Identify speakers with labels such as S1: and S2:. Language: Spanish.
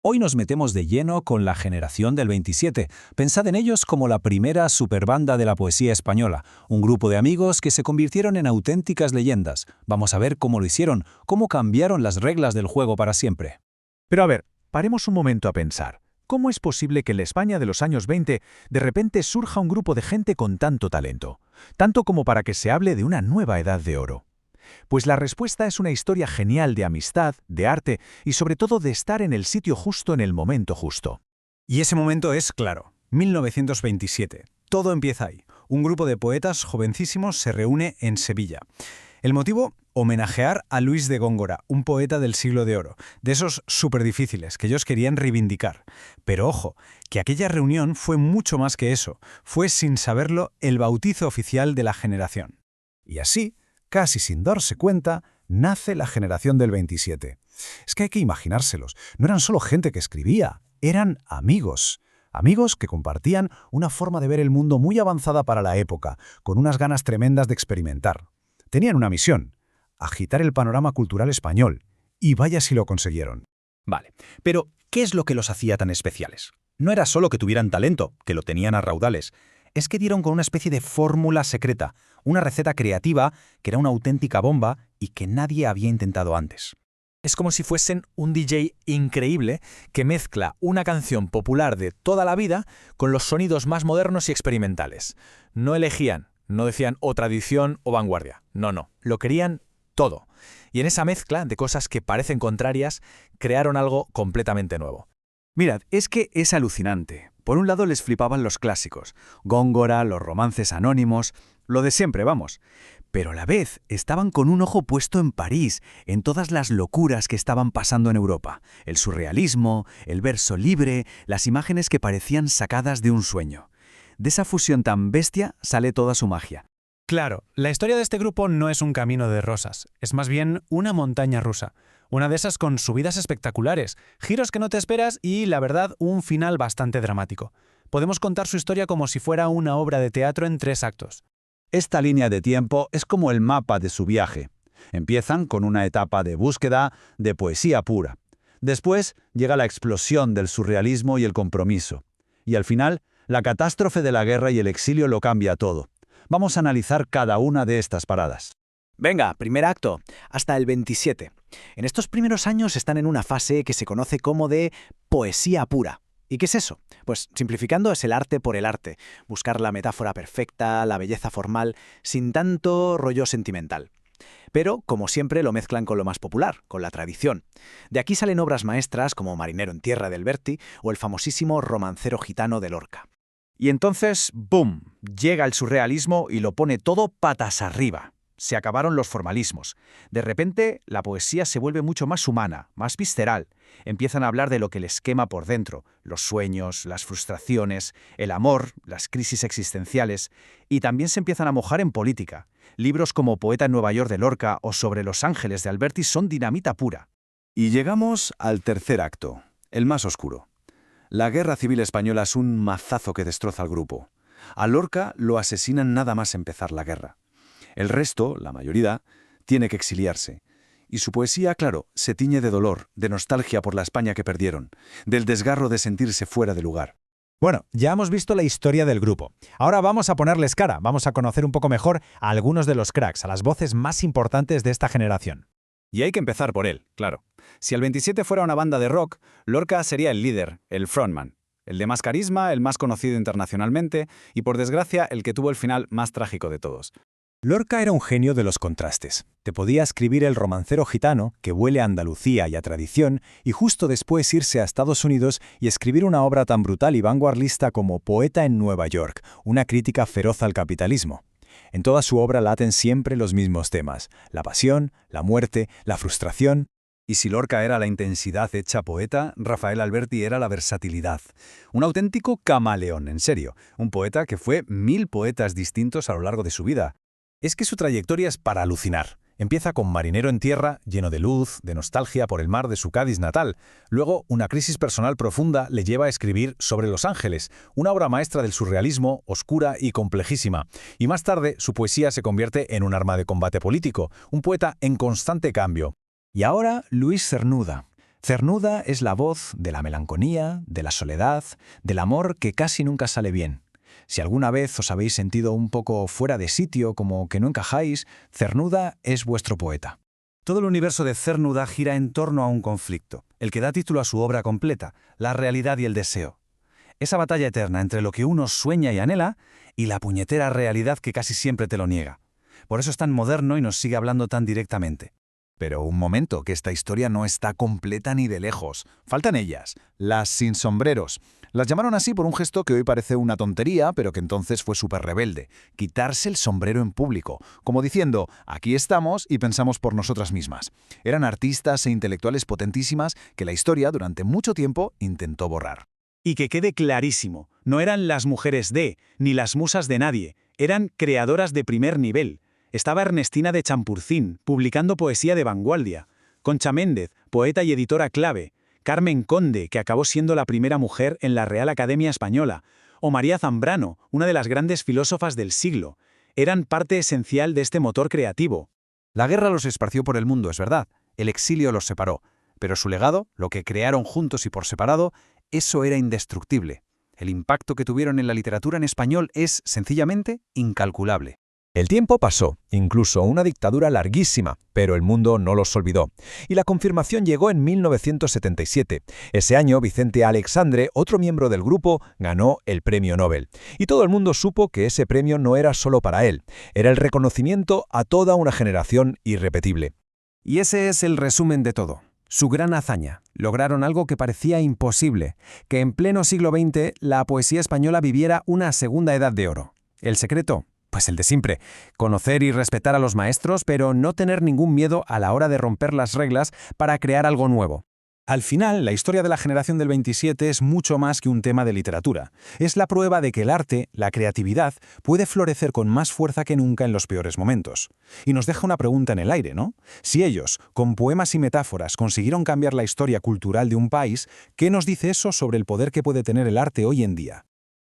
S1: Hoy nos metemos de lleno con la generación del 27. Pensad en ellos como la primera superbanda de la poesía española, un grupo de amigos que se convirtieron en auténticas leyendas. Vamos a ver cómo lo hicieron, cómo cambiaron las reglas del juego para siempre.
S2: Pero a ver, paremos un momento a pensar. ¿Cómo es posible que en la España de los años 20 de repente surja un grupo de gente con tanto talento? Tanto como para que se hable de una nueva edad de oro. Pues la respuesta es una historia genial de amistad, de arte y sobre todo de estar en el sitio justo en el momento justo.
S3: Y ese momento es claro, 1927. Todo empieza ahí. Un grupo de poetas jovencísimos se reúne en Sevilla. El motivo, homenajear a Luis de Góngora, un poeta del siglo de oro, de esos súper difíciles que ellos querían reivindicar. Pero ojo, que aquella reunión fue mucho más que eso. Fue, sin saberlo, el bautizo oficial de la generación.
S4: Y así, casi sin darse cuenta, nace la generación del 27. Es que hay que imaginárselos. No eran solo gente que escribía, eran amigos. Amigos que compartían una forma de ver el mundo muy avanzada para la época, con unas ganas tremendas de experimentar. Tenían una misión: agitar el panorama cultural español. Y vaya si lo consiguieron.
S5: Vale, pero ¿qué es lo que los hacía tan especiales? No era solo que tuvieran talento, que lo tenían a raudales. Es que dieron con una especie de fórmula secreta, una receta creativa que era una auténtica bomba y que nadie había intentado antes.
S3: Es como si fuesen un DJ increíble que mezcla una canción popular de toda la vida con los sonidos más modernos y experimentales. No elegían, no decían o tradición o vanguardia. No, lo querían todo. Y en esa mezcla de cosas que parecen contrarias, crearon algo completamente nuevo.
S2: Mirad, es que es alucinante. Por un lado les flipaban los clásicos, Góngora, los romances anónimos, lo de siempre, vamos. Pero a la vez estaban con un ojo puesto en París, en todas las locuras que estaban pasando en Europa. El surrealismo, el verso libre, las imágenes que parecían sacadas de un sueño. De esa fusión tan bestia sale toda su magia.
S6: Claro, la historia de este grupo no es un camino de rosas, es más bien una montaña rusa. Una de esas con subidas espectaculares, giros que no te esperas y, la verdad, un final bastante dramático. Podemos contar su historia como si fuera una obra de teatro en 3 actos.
S1: Esta línea de tiempo es como el mapa de su viaje. Empiezan con una etapa de búsqueda de poesía pura. Después llega la explosión del surrealismo y el compromiso. Y al final, la catástrofe de la guerra y el exilio lo cambia todo. Vamos a analizar cada una de estas paradas.
S7: Venga, primer acto, hasta el 27. En estos primeros años están en una fase que se conoce como de poesía pura. ¿Y qué es eso? Pues simplificando es el arte por el arte, buscar la metáfora perfecta, la belleza formal, sin tanto rollo sentimental. Pero, como siempre, lo mezclan con lo más popular, con la tradición. De aquí salen obras maestras como Marinero en tierra de Alberti o el famosísimo Romancero gitano de Lorca.
S2: Y entonces, ¡boom!, llega el surrealismo y lo pone todo patas arriba. Se acabaron los formalismos. De repente, la poesía se vuelve mucho más humana, más visceral. Empiezan a hablar de lo que les quema por dentro, los sueños, las frustraciones, el amor, las crisis existenciales, y también se empiezan a mojar en política. Libros como Poeta en Nueva York de Lorca o Sobre los ángeles de Alberti son dinamita pura.
S4: Y llegamos al tercer acto, el más oscuro. La Guerra Civil Española es un mazazo que destroza al grupo. A Lorca lo asesinan nada más empezar la guerra. El resto, la mayoría, tiene que exiliarse. Y su poesía, claro, se tiñe de dolor, de nostalgia por la España que perdieron, del desgarro de sentirse fuera de lugar.
S3: Bueno, ya hemos visto la historia del grupo. Ahora vamos a ponerles cara, vamos a conocer un poco mejor a algunos de los cracks, a las voces más importantes de esta generación.
S5: Y hay que empezar por él, claro. Si el 27 fuera una banda de rock, Lorca sería el líder, el frontman. El de más carisma, el más conocido internacionalmente y, por desgracia, el que tuvo el final más trágico de todos.
S1: Lorca era un genio de los contrastes. Te podía escribir el romancero gitano, que huele a Andalucía y a tradición, y justo después irse a Estados Unidos y escribir una obra tan brutal y vanguardista como Poeta en Nueva York, una crítica feroz al capitalismo. En toda su obra laten siempre los mismos temas: la pasión, la muerte, la frustración.
S4: Y si Lorca era la intensidad hecha poeta, Rafael Alberti era la versatilidad. Un auténtico camaleón, en serio. Un poeta que fue 1000 poetas distintos a lo largo de su vida.
S1: Es que su trayectoria es para alucinar. Empieza con Marinero en tierra, lleno de luz, de nostalgia por el mar de su Cádiz natal. Luego, una crisis personal profunda le lleva a escribir Sobre los ángeles, una obra maestra del surrealismo, oscura y complejísima. Y más tarde, su poesía se convierte en un arma de combate político, un poeta en constante cambio. Y ahora, Luis Cernuda. Cernuda es la voz de la melancolía, de la soledad, del amor que casi nunca sale bien. Si alguna vez os habéis sentido un poco fuera de sitio, como que no encajáis, Cernuda es vuestro poeta.
S3: Todo el universo de Cernuda gira en torno a un conflicto, el que da título a su obra completa, la realidad y el deseo. Esa batalla eterna entre lo que uno sueña y anhela y la puñetera realidad que casi siempre te lo niega. Por eso es tan moderno y nos sigue hablando tan directamente.
S4: Pero un momento, que esta historia no está completa ni de lejos. Faltan ellas, las sin sombreros. Las llamaron así por un gesto que hoy parece una tontería, pero que entonces fue súper rebelde. Quitarse el sombrero en público, como diciendo, aquí estamos y pensamos por nosotras mismas. Eran artistas e intelectuales potentísimas que la historia durante mucho tiempo intentó borrar.
S1: Y que quede clarísimo, no eran las mujeres de, ni las musas de nadie, eran creadoras de primer nivel. Estaba Ernestina de Champurcín, publicando poesía de vanguardia, Concha Méndez, poeta y editora clave, Carmen Conde, que acabó siendo la primera mujer en la Real Academia Española, o María Zambrano, una de las grandes filósofas del siglo. Eran parte esencial de este motor creativo.
S5: La guerra los esparció por el mundo, es verdad. El exilio los separó. Pero su legado, lo que crearon juntos y por separado, eso era indestructible. El impacto que tuvieron en la literatura en español es, sencillamente, incalculable.
S8: El tiempo pasó, incluso una dictadura larguísima, pero el mundo no los olvidó. Y la confirmación llegó en 1977. Ese año, Vicente Aleixandre, otro miembro del grupo, ganó el Premio Nobel. Y todo el mundo supo que ese premio no era solo para él, era el reconocimiento a toda una generación irrepetible.
S3: Y ese es el resumen de todo. Su gran hazaña. Lograron algo que parecía imposible, que en pleno siglo XX la poesía española viviera una segunda edad de oro. ¿El secreto? Pues el de siempre, conocer y respetar a los maestros, pero no tener ningún miedo a la hora de romper las reglas para crear algo nuevo.
S1: Al final, la historia de la generación del 27 es mucho más que un tema de literatura. Es la prueba de que el arte, la creatividad, puede florecer con más fuerza que nunca en los peores momentos. Y nos deja una pregunta en el aire, ¿no? Si ellos, con poemas y metáforas, consiguieron cambiar la historia cultural de un país, ¿qué nos dice eso sobre el poder que puede tener el arte hoy en día?